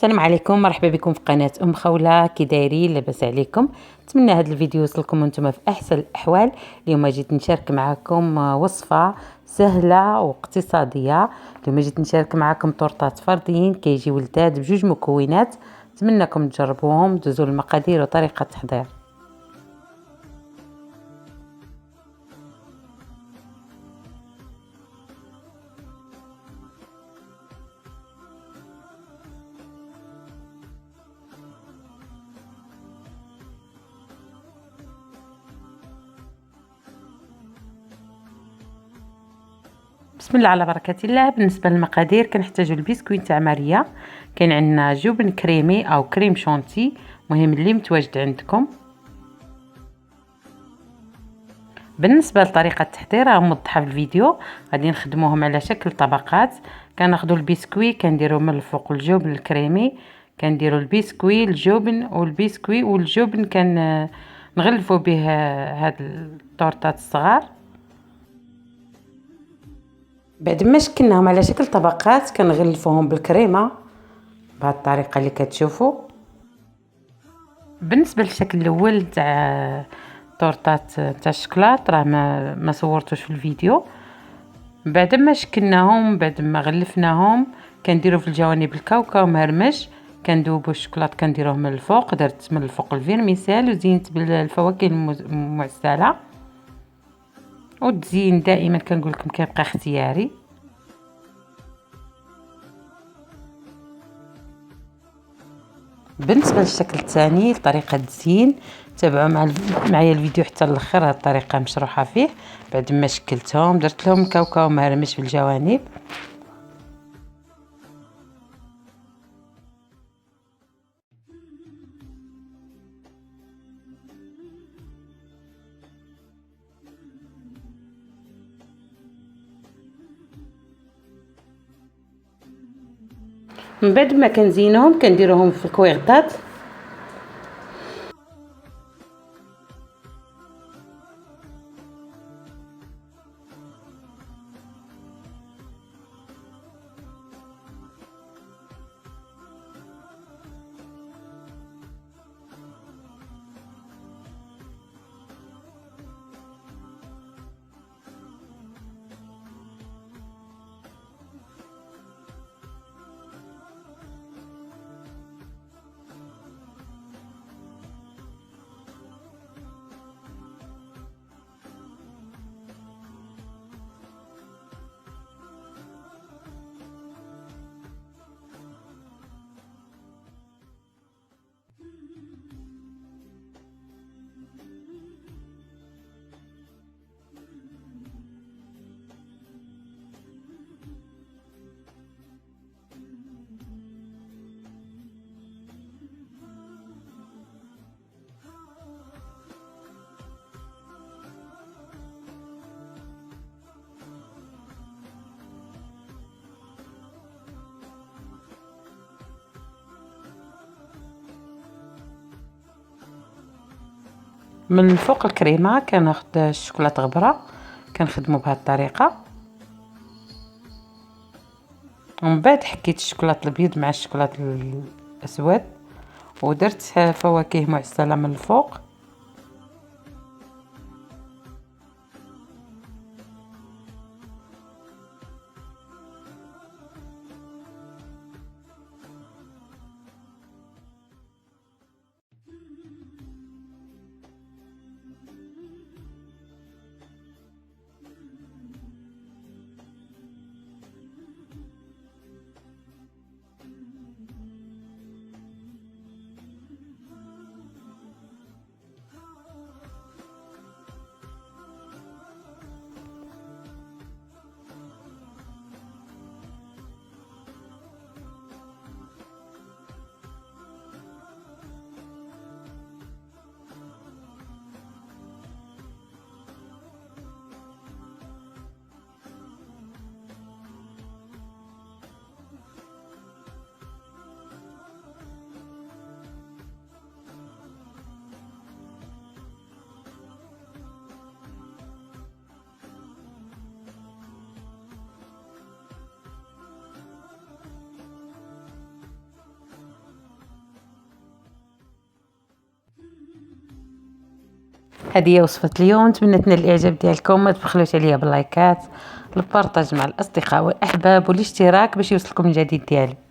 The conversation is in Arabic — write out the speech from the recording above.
السلام عليكم، مرحبا بكم في قناه ام خوله. كي دايرين؟ لاباس عليكم؟ نتمنى هذا الفيديو يوصلكم وانتم في احسن الاحوال. اليوم جيت نشارك معكم وصفه سهله واقتصاديه. اليوم جيت نشارك معكم طورطات فرديين كيجيو لذاذ بجوج مكونات. نتمنىكم تجربوهم. دوزوا المقادير وطريقه التحضير. بسم الله على بركة الله. بالنسبه للمقادير كنحتاجو البسكويت تاع ماريا، كاين عندنا جبن كريمي او كريم شونتي، مهم اللي متواجد عندكم. بالنسبه لطريقه التحضير راه موضحه في الفيديو. غادي نخدموهم على شكل طبقات. كناخذوا البسكويت كنديروا من الفوق الجبن الكريمي، كنديروا البسكويت الجبن والبسكويت والجبن نغلفوا به هاد الطورطات الصغار. بعد ما شكلناهم على شكل طبقات كنغلفوهم بالكريمه بهذه الطريقه اللي كتشوفوا. بالنسبه للشكل الاول تاع طورطات تاع الشكلاط راه ما صورتوش في الفيديو. بعد ما شكلناهم بعد ما غلفناهم كنديروا في الجوانب الكاوكاو مهرمش، كندوبوا الشكلاط كنديروه من الفوق. درت من الفوق الفيرميسيل وزينت بالفواكه المعسله. والتزيين دائما كنقول لكم كيبقى اختياري. بالنسبه للشكل الثاني لطريقه التزيين تابعوا معايا الفيديو حتى الاخر. هذه الطريقه مشروحه فيه. بعد ما شكلتهم درت لهم كاوكاو مهرمش في الجوانب. من بعد ما كنزينهم كنديروهم في الكويغطات. من فوق الكريمه كناخذ الشوكولاط غبره كنخدمو بهذه الطريقه. ومن بعد حكيت الشوكولاط الابيض مع الشوكولاط الاسود ودرت فواكه معسله من الفوق. هذه هي وصفة اليوم، نتمنى تنال الاعجاب ديالكم، ما تبخلوش عليا باللايكات، البارطاج مع الاصدقاء والاحباب والاشتراك باش يوصلكم الجديد ديالي.